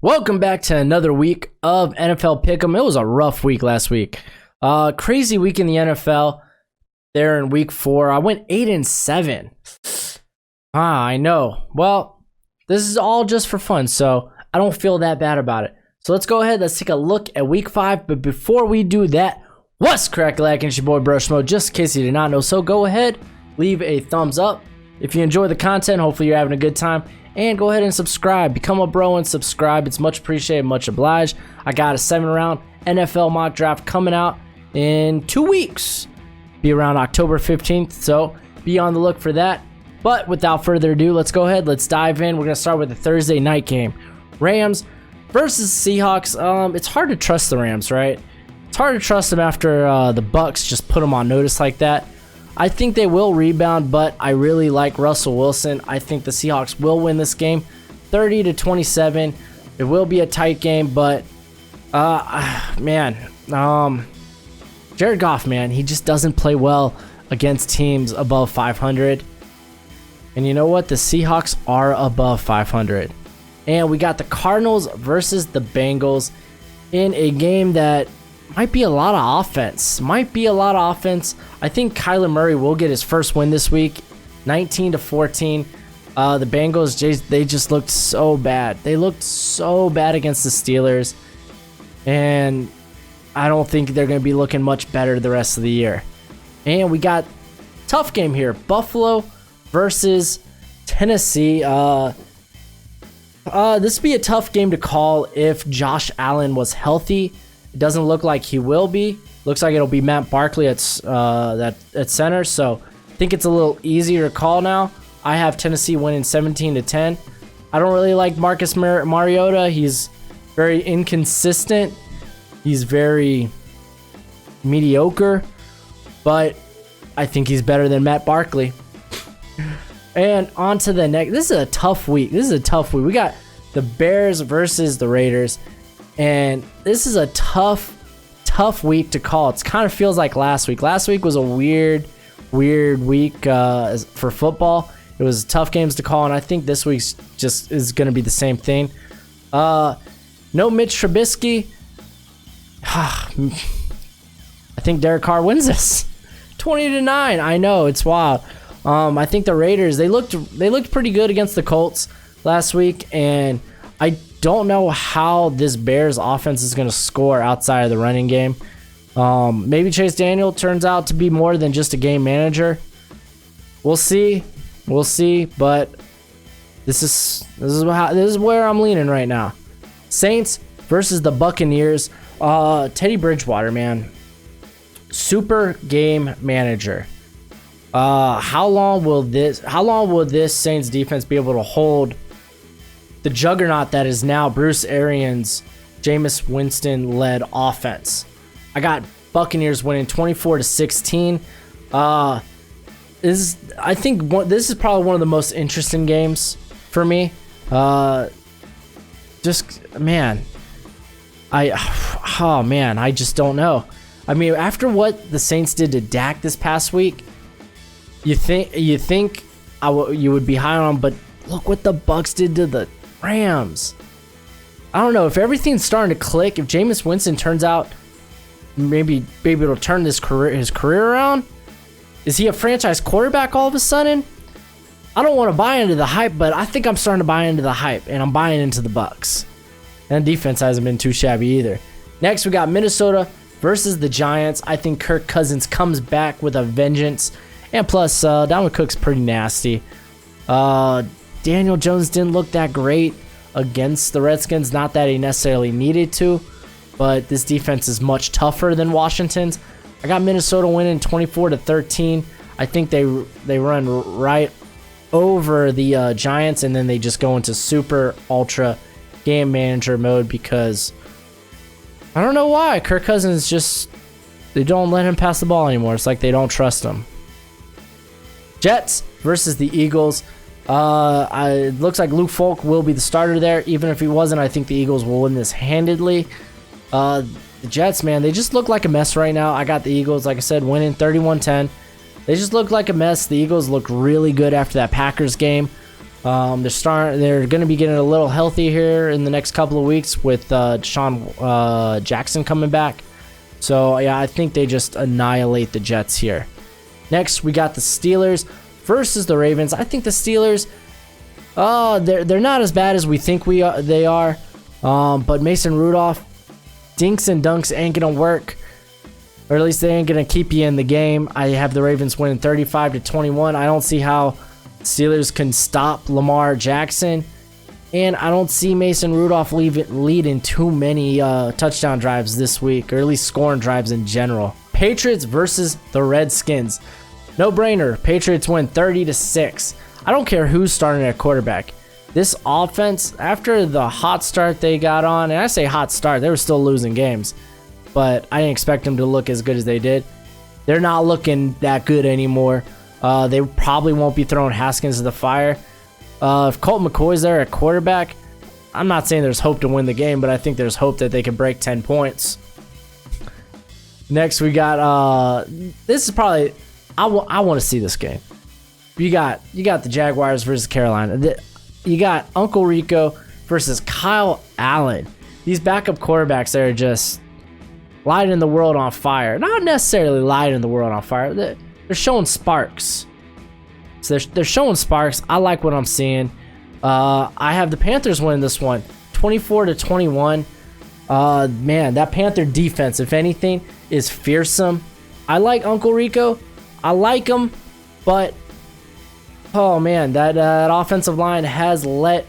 Welcome back to another week of NFL Pick'em. It was a rough week last week. Crazy week in the NFL there in week 4. I went 8-7. I know. Well, this is all just for fun, so I don't feel that bad about it. So let's go ahead. Let's take a look at week 5. But before we do that, what's crack-a-lack? It's your boy Broshmo, just in case you did not know. So go ahead, leave a thumbs up. If you enjoy the content, hopefully you're having a good time. And go ahead and subscribe. Become a bro and subscribe. It's much appreciated, much obliged. I got a 7-round NFL mock draft coming out in 2 weeks. Be around October 15th, so be on the look for that. But without further ado, let's go ahead. Let's dive in. We're going to start with the Thursday night game. Rams versus Seahawks. It's hard to trust the Rams, right? It's hard to trust them after the Bucs just put them on notice like that. I think they will rebound, but I really like Russell Wilson. I think the Seahawks will win this game 30-27. It will be a tight game, but Jared Goff, man, he just doesn't play well against teams above 500. And you know what? The Seahawks are above 500. And we got the Cardinals versus the Bengals in a game that might be a lot of offense. I think Kyler Murray will get his first win this week, 19-14. The Bengals, they just looked so bad. They looked so bad against the Steelers. And I don't think they're going to be looking much better the rest of the year. And we got tough game here. Buffalo versus Tennessee. This would be a tough game to call if Josh Allen was healthy. It doesn't look like he will be. Looks like it'll be Matt Barkley at center. So I think it's a little easier to call now. I have Tennessee winning 17-10. I don't really like Marcus Mariota. He's very inconsistent. He's very mediocre. But I think he's better than Matt Barkley. And on to the next. This is a tough week. We got the Bears versus the Raiders. And this is a tough week to call. It kind of feels like last week. Last week was a weird week for football. It was tough games to call, and I think this week's just is going to be the same thing. No Mitch Trubisky. I think Derek Carr wins this 20-9. I know, it's wild. I think the Raiders, they looked pretty good against the Colts last week, and I don't know how this Bears offense is going to score outside of the running game. Maybe Chase Daniel turns out to be more than just a game manager. We'll see, but this is where I'm leaning right now. Saints versus the Buccaneers. Teddy Bridgewater, man, super game manager. How long will this Saints defense be able to hold the juggernaut that is now Bruce Arians' Jameis Winston-led offense? I got Buccaneers winning 24-16. I think this is probably one of the most interesting games for me. I just don't know. I mean, after what the Saints did to Dak this past week, you think you would be high on him, but look what the Bucs did to the Rams. I don't know if everything's starting to click. If Jameis Winston turns out maybe it'll turn his career around. Is he a franchise quarterback all of a sudden? I don't want to buy into the hype, but I think I'm starting to buy into the hype, and I'm buying into the Bucs. And defense hasn't been too shabby either. Next, we got Minnesota versus the Giants. I think Kirk Cousins comes back with a vengeance, and plus, Dalvin Cook's pretty nasty. Daniel Jones didn't look that great against the Redskins. Not that he necessarily needed to, but this defense is much tougher than Washington's. I got Minnesota winning 24-13. I think they run right over the Giants, and then they just go into super ultra game manager mode because I don't know why. Kirk Cousins they don't let him pass the ball anymore. It's like they don't trust him. Jets versus the Eagles. It looks like Luke Falk will be the starter there. Even if he wasn't, I think the Eagles will win this handedly. The Jets, man, they just look like a mess right now. I got the Eagles, like I said, winning 31-10. They just look like a mess. The Eagles look really good after that Packers game. They're going to be getting a little healthy here in the next couple of weeks with Deshaun Jackson coming back. So yeah, I think they just annihilate the Jets here. Next, we got the Steelers versus the Ravens. I think the Steelers, they're not as bad as we think they are. But Mason Rudolph, dinks and dunks ain't gonna work, or at least they ain't gonna keep you in the game. I have the Ravens winning 35-21. I don't see how Steelers can stop Lamar Jackson, and I don't see Mason Rudolph leading too many touchdown drives this week, or at least scoring drives in general. Patriots versus the Redskins. No brainer. Patriots win 30-6. I don't care who's starting at quarterback. This offense, after the hot start they got on, and I say hot start, they were still losing games, but I didn't expect them to look as good as they did. They're not looking that good anymore. They probably won't be throwing Haskins to the fire. If Colt McCoy's there at quarterback, I'm not saying there's hope to win the game, but I think there's hope that they can break 10 points. Next, we got, this is probably, I want to see this game. You got the Jaguars versus Carolina. You got Uncle Rico versus Kyle Allen. These backup quarterbacks that are just lighting the world on fire. Not necessarily lighting the world on fire. They're showing sparks. So they're showing sparks. I like what I'm seeing. I have the Panthers winning this one, 24-21. Man, that Panther defense, if anything, is fearsome. I like Uncle Rico. I like him, but oh man, that offensive line has let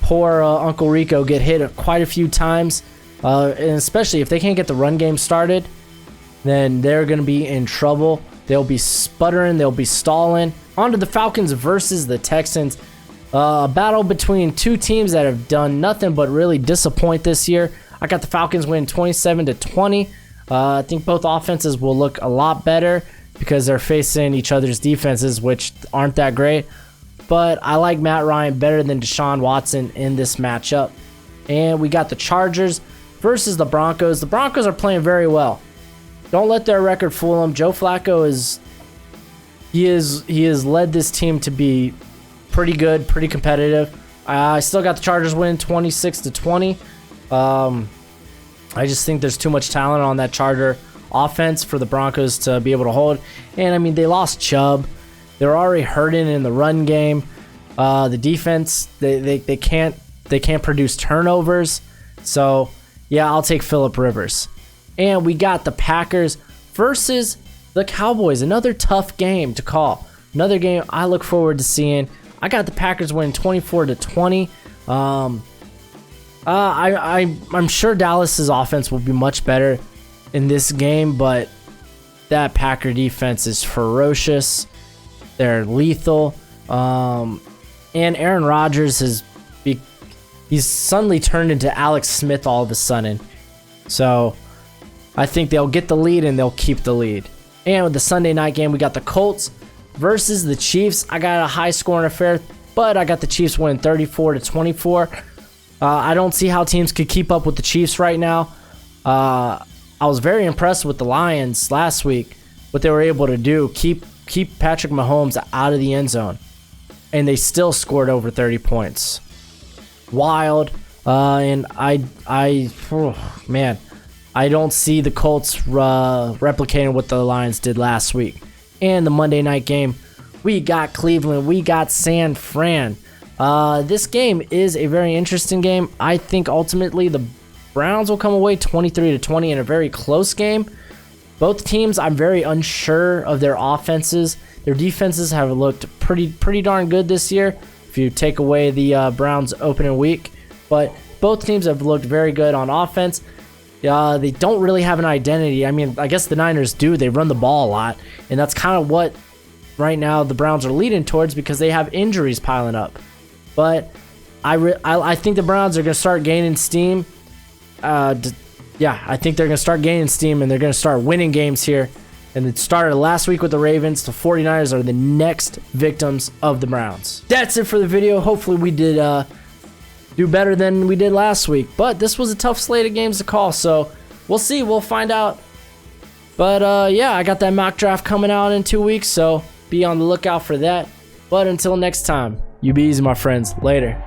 poor Uncle Rico get hit quite a few times, and especially if they can't get the run game started, then they're going to be in trouble. They'll be sputtering, they'll be stalling. On to the Falcons versus the Texans. A battle between two teams that have done nothing but really disappoint this year. I got the Falcons winning 27-20. I think both offenses will look a lot better because they're facing each other's defenses, which aren't that great. But I like Matt Ryan better than Deshaun Watson in this matchup. And we got the Chargers versus the Broncos. The Broncos are playing very well. Don't let their record fool them. Joe Flacco he has led this team to be pretty good, pretty competitive. I still got the Chargers winning 26-20. I just think there's too much talent on that Charger offense for the Broncos to be able to hold. And I mean, they lost Chubb. They're already hurting in the run game. The defense, they can't produce turnovers. So yeah, I'll take Phillip Rivers. And we got the Packers versus the Cowboys. Another tough game to call. Another game I look forward to seeing. I got the Packers winning 24-20. I'm sure Dallas's offense will be much better in this game, but that Packer defense is ferocious. They're lethal. And Aaron Rodgers he's suddenly turned into Alex Smith all of a sudden. So I think they'll get the lead and they'll keep the lead. And with the Sunday night game, we got the Colts versus the Chiefs. I got a high scoring affair, but I got the Chiefs winning 34-24. I don't see how teams could keep up with the Chiefs right now. I was very impressed with the Lions last week, what they were able to do, keep Patrick Mahomes out of the end zone, and they still scored over 30 points. Wild. And I don't see the Colts replicating what the Lions did last week. And the Monday night game, we got Cleveland, we got San Fran. This game is a very interesting game. I think ultimately the Browns will come away 23-20 in a very close game. Both teams, I'm very unsure of their offenses. Their defenses have looked pretty darn good this year, if you take away the Browns opening week. But both teams have looked very good on offense. They don't really have an identity. I mean, I guess the Niners do. They run the ball a lot, and that's kind of what right now the Browns are leading towards because they have injuries piling up. But I think the Browns are going to start gaining steam. I think they're going to start gaining steam, and they're going to start winning games here. And it started last week with the Ravens. The 49ers are the next victims of the Browns. That's it for the video. Hopefully we did do better than we did last week. But this was a tough slate of games to call, so we'll see. We'll find out. But I got that mock draft coming out in 2 weeks, so be on the lookout for that. But until next time. You be easy, my friends. Later.